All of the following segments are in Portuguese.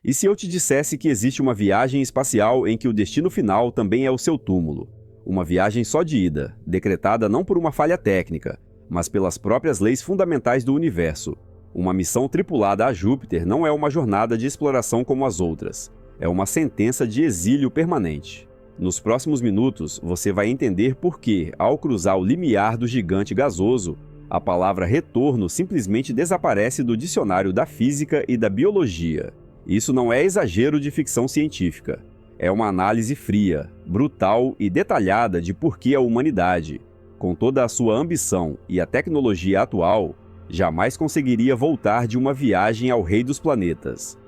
E se eu te dissesse que existe uma viagem espacial em que o destino final também é o seu túmulo? Uma viagem só de ida, decretada não por uma falha técnica, mas pelas próprias leis fundamentais do universo. Uma missão tripulada a Júpiter não é uma jornada de exploração como as outras. É uma sentença de exílio permanente. Nos próximos minutos, você vai entender por que, ao cruzar o limiar do gigante gasoso, a palavra retorno simplesmente desaparece do dicionário da física e da biologia. Isso não é exagero de ficção científica. É uma análise fria, brutal e detalhada de por que a humanidade, com toda a sua ambição e a tecnologia atual, jamais conseguiria voltar de uma viagem ao rei dos planetas.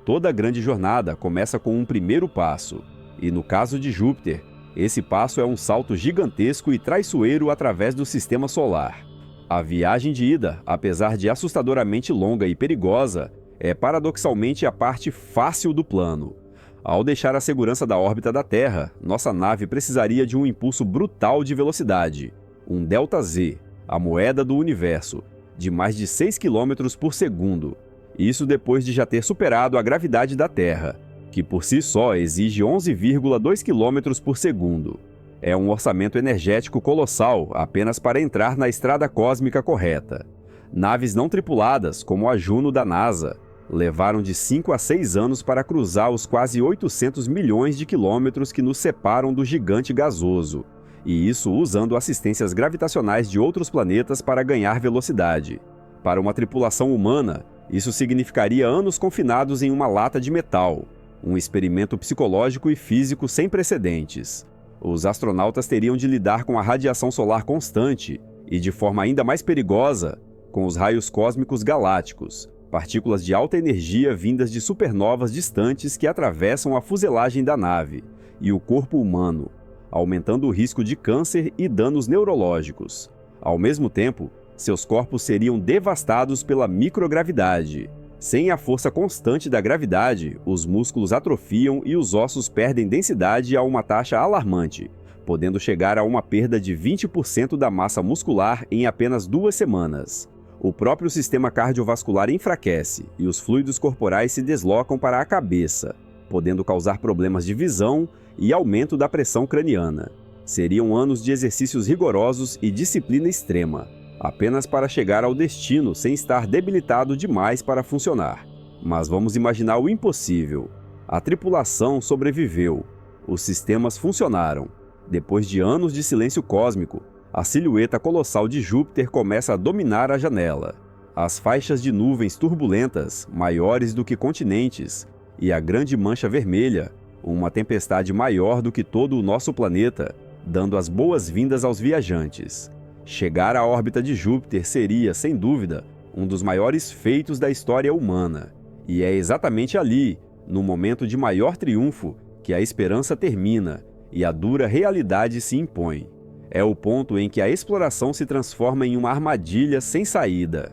Toda grande jornada começa com um primeiro passo, e no caso de Júpiter, esse passo é um salto gigantesco e traiçoeiro através do sistema solar. A viagem de ida, apesar de assustadoramente longa e perigosa, é paradoxalmente a parte fácil do plano. Ao deixar a segurança da órbita da Terra, nossa nave precisaria de um impulso brutal de velocidade, um ΔZ, a moeda do universo, de mais de 6 km por segundo. Isso depois de já ter superado a gravidade da Terra, que por si só exige 11,2 km por segundo. É um orçamento energético colossal apenas para entrar na estrada cósmica correta. Naves não tripuladas, como a Juno da NASA, levaram de 5 a 6 anos para cruzar os quase 800 milhões de quilômetros que nos separam do gigante gasoso, e isso usando assistências gravitacionais de outros planetas para ganhar velocidade. Para uma tripulação humana, isso significaria anos confinados em uma lata de metal, um experimento psicológico e físico sem precedentes. Os astronautas teriam de lidar com a radiação solar constante e, de forma ainda mais perigosa, com os raios cósmicos galácticos, partículas de alta energia vindas de supernovas distantes que atravessam a fuselagem da nave e o corpo humano, aumentando o risco de câncer e danos neurológicos. Ao mesmo tempo, seus corpos seriam devastados pela microgravidade. Sem a força constante da gravidade, os músculos atrofiam e os ossos perdem densidade a uma taxa alarmante, podendo chegar a uma perda de 20% da massa muscular em apenas 2 semanas. O próprio sistema cardiovascular enfraquece e os fluidos corporais se deslocam para a cabeça, podendo causar problemas de visão e aumento da pressão craniana. Seriam anos de exercícios rigorosos e disciplina extrema, apenas para chegar ao destino sem estar debilitado demais para funcionar. Mas vamos imaginar o impossível. A tripulação sobreviveu. Os sistemas funcionaram. Depois de anos de silêncio cósmico, a silhueta colossal de Júpiter começa a dominar a janela. As faixas de nuvens turbulentas, maiores do que continentes, e a grande mancha vermelha, uma tempestade maior do que todo o nosso planeta, dando as boas-vindas aos viajantes. Chegar à órbita de Júpiter seria, sem dúvida, um dos maiores feitos da história humana. E é exatamente ali, no momento de maior triunfo, que a esperança termina e a dura realidade se impõe. É o ponto em que a exploração se transforma em uma armadilha sem saída.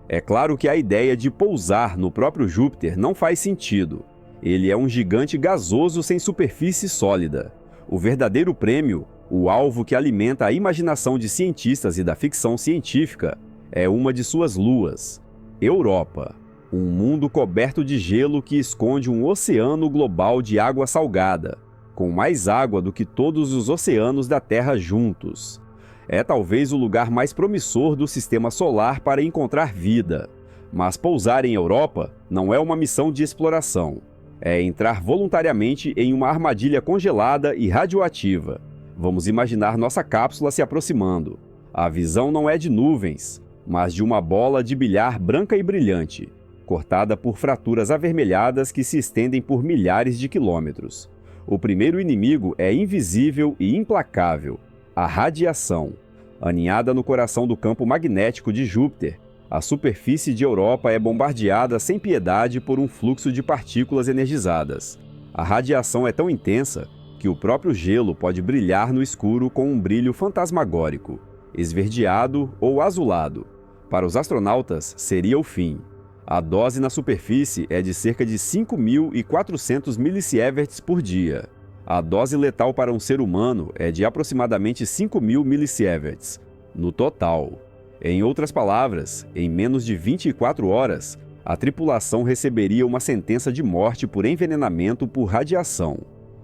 É claro que a ideia de pousar no próprio Júpiter não faz sentido. Ele é um gigante gasoso sem superfície sólida. O verdadeiro prêmio, o alvo que alimenta a imaginação de cientistas e da ficção científica, é uma de suas luas, Europa. Um mundo coberto de gelo que esconde um oceano global de água salgada, com mais água do que todos os oceanos da Terra juntos. É talvez o lugar mais promissor do sistema solar para encontrar vida. Mas pousar em Europa não é uma missão de exploração. É entrar voluntariamente em uma armadilha congelada e radioativa. Vamos imaginar nossa cápsula se aproximando. A visão não é de nuvens, mas de uma bola de bilhar branca e brilhante, cortada por fraturas avermelhadas que se estendem por milhares de quilômetros. O primeiro inimigo é invisível e implacável: a radiação. Aninhada no coração do campo magnético de Júpiter, a superfície de Europa é bombardeada sem piedade por um fluxo de partículas energizadas. A radiação é tão intensa que o próprio gelo pode brilhar no escuro com um brilho fantasmagórico, esverdeado ou azulado. Para os astronautas, seria o fim. A dose na superfície é de cerca de 5.400 millisieverts por dia. A dose letal para um ser humano é de aproximadamente 5.000 millisieverts, no total. Em outras palavras, em menos de 24 horas, a tripulação receberia uma sentença de morte por envenenamento por radiação.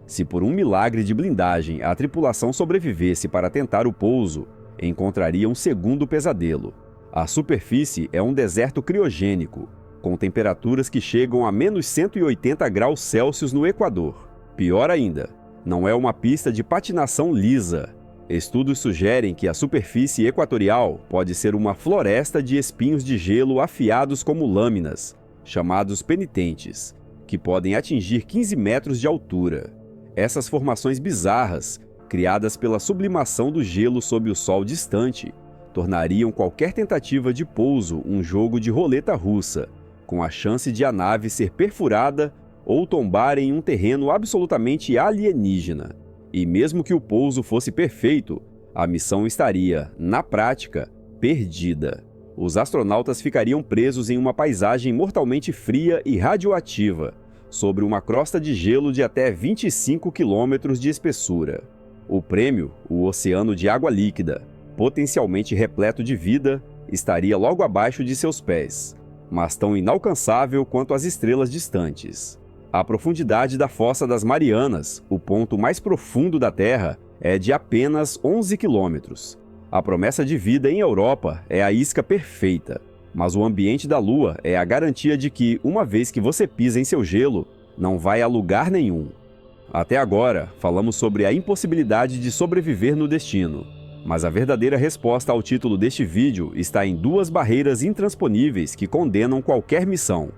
Se por um milagre de blindagem a tripulação sobrevivesse para tentar o pouso, encontraria um segundo pesadelo. A superfície é um deserto criogênico, com temperaturas que chegam a menos 180 graus Celsius no Equador. Pior ainda, não é uma pista de patinação lisa. Estudos sugerem que a superfície equatorial pode ser uma floresta de espinhos de gelo afiados como lâminas, chamados penitentes, que podem atingir 15 metros de altura. Essas formações bizarras, criadas pela sublimação do gelo sob o sol distante, tornariam qualquer tentativa de pouso um jogo de roleta russa, com a chance de a nave ser perfurada ou tombar em um terreno absolutamente alienígena. E mesmo que o pouso fosse perfeito, a missão estaria, na prática, perdida. Os astronautas ficariam presos em uma paisagem mortalmente fria e radioativa, sobre uma crosta de gelo de até 25 quilômetros de espessura. O prêmio, o oceano de água líquida, potencialmente repleto de vida, estaria logo abaixo de seus pés, mas tão inalcançável quanto as estrelas distantes. A profundidade da Fossa das Marianas, o ponto mais profundo da Terra, é de apenas 11 quilômetros. A promessa de vida em Europa é a isca perfeita, mas o ambiente da Lua é a garantia de que, uma vez que você pisa em seu gelo, não vai a lugar nenhum. Até agora, falamos sobre a impossibilidade de sobreviver no destino, mas a verdadeira resposta ao título deste vídeo está em duas barreiras intransponíveis que condenam qualquer missão,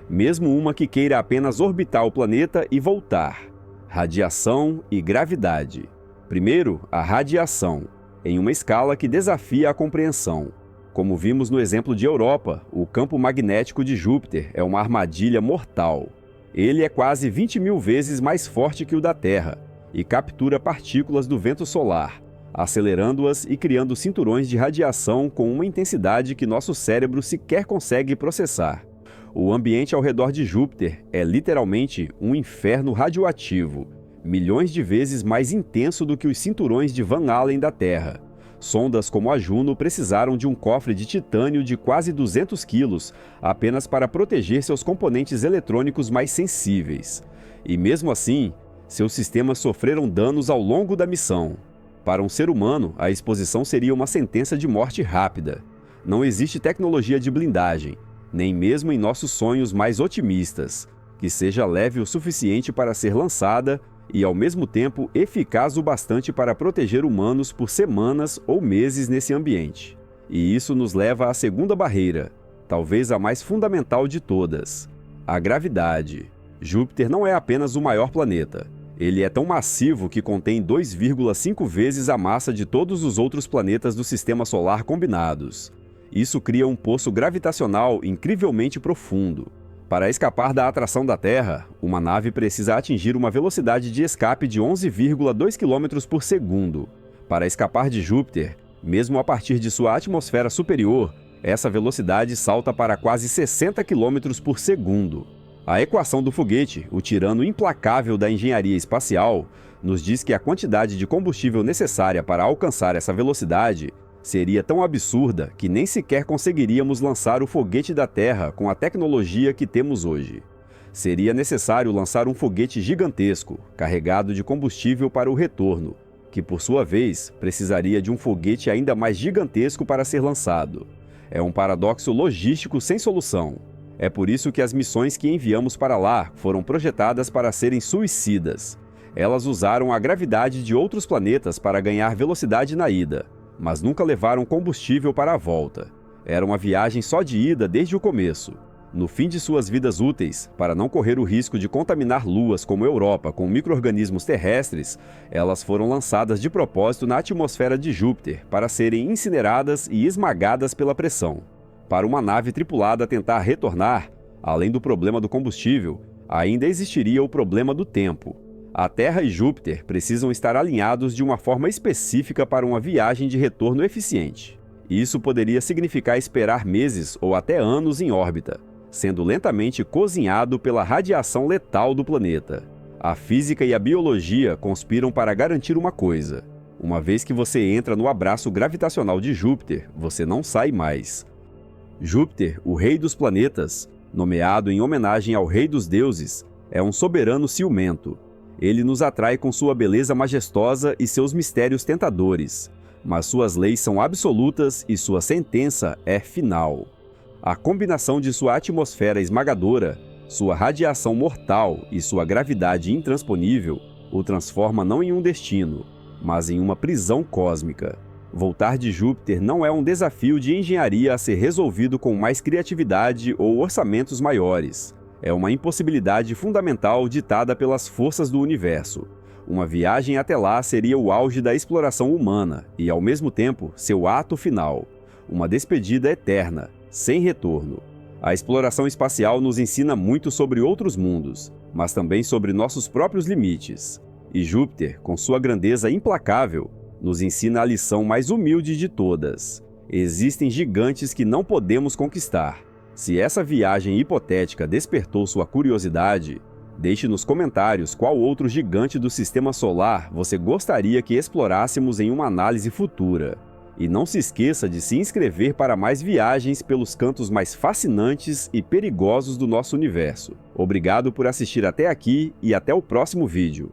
mesmo uma que queira apenas orbitar o planeta e voltar: radiação e gravidade. Primeiro, a radiação, em uma escala que desafia a compreensão. Como vimos no exemplo de Europa, o campo magnético de Júpiter é uma armadilha mortal. Ele é quase 20.000 vezes mais forte que o da Terra e captura partículas do vento solar, acelerando-as e criando cinturões de radiação com uma intensidade que nosso cérebro sequer consegue processar. O ambiente ao redor de Júpiter é literalmente um inferno radioativo, milhões de vezes mais intenso do que os cinturões de Van Allen da Terra. Sondas como a Juno precisaram de um cofre de titânio de quase 200 quilos apenas para proteger seus componentes eletrônicos mais sensíveis. E mesmo assim, seus sistemas sofreram danos ao longo da missão. Para um ser humano, a exposição seria uma sentença de morte rápida. Não existe tecnologia de blindagem, nem mesmo em nossos sonhos mais otimistas, que seja leve o suficiente para ser lançada e, ao mesmo tempo, eficaz o bastante para proteger humanos por semanas ou meses nesse ambiente. E isso nos leva à segunda barreira, talvez a mais fundamental de todas: a gravidade. Júpiter não é apenas o maior planeta. Ele é tão massivo que contém 2,5 vezes a massa de todos os outros planetas do Sistema Solar combinados. Isso cria um poço gravitacional incrivelmente profundo. Para escapar da atração da Terra, uma nave precisa atingir uma velocidade de escape de 11,2 km por segundo. Para escapar de Júpiter, mesmo a partir de sua atmosfera superior, essa velocidade salta para quase 60 km por segundo. A equação do foguete, o tirano implacável da engenharia espacial, nos diz que a quantidade de combustível necessária para alcançar essa velocidade seria tão absurda que nem sequer conseguiríamos lançar o foguete da Terra com a tecnologia que temos hoje. Seria necessário lançar um foguete gigantesco, carregado de combustível para o retorno, que por sua vez precisaria de um foguete ainda mais gigantesco para ser lançado. É um paradoxo logístico sem solução. É por isso que as missões que enviamos para lá foram projetadas para serem suicidas. Elas usaram a gravidade de outros planetas para ganhar velocidade na ida, mas nunca levaram combustível para a volta. Era uma viagem só de ida desde o começo. No fim de suas vidas úteis, para não correr o risco de contaminar luas como Europa com micro-organismos terrestres, elas foram lançadas de propósito na atmosfera de Júpiter para serem incineradas e esmagadas pela pressão. Para uma nave tripulada tentar retornar, além do problema do combustível, ainda existiria o problema do tempo. A Terra e Júpiter precisam estar alinhados de uma forma específica para uma viagem de retorno eficiente. Isso poderia significar esperar meses ou até anos em órbita, sendo lentamente cozinhado pela radiação letal do planeta. A física e a biologia conspiram para garantir uma coisa: uma vez que você entra no abraço gravitacional de Júpiter, você não sai mais. Júpiter, o rei dos planetas, Nomeado em homenagem ao Rei dos Deuses, é um soberano ciumento. Ele nos atrai com sua beleza majestosa e seus mistérios tentadores, mas suas leis são absolutas e sua sentença é final. A combinação de sua atmosfera esmagadora, sua radiação mortal e sua gravidade intransponível o transforma não em um destino, mas em uma prisão cósmica. Voltar de Júpiter não é um desafio de engenharia a ser resolvido com mais criatividade ou orçamentos maiores. É uma impossibilidade fundamental ditada pelas forças do universo. Uma viagem até lá seria o auge da exploração humana e, ao mesmo tempo, seu ato final. Uma despedida eterna, sem retorno. A exploração espacial nos ensina muito sobre outros mundos, mas também sobre nossos próprios limites. E Júpiter, com sua grandeza implacável, nos ensina a lição mais humilde de todas. Existem gigantes que não podemos conquistar. Se essa viagem hipotética despertou sua curiosidade, deixe nos comentários qual outro gigante do Sistema Solar você gostaria que explorássemos em uma análise futura. E não se esqueça de se inscrever para mais viagens pelos cantos mais fascinantes e perigosos do nosso universo. Obrigado por assistir até aqui e até o próximo vídeo.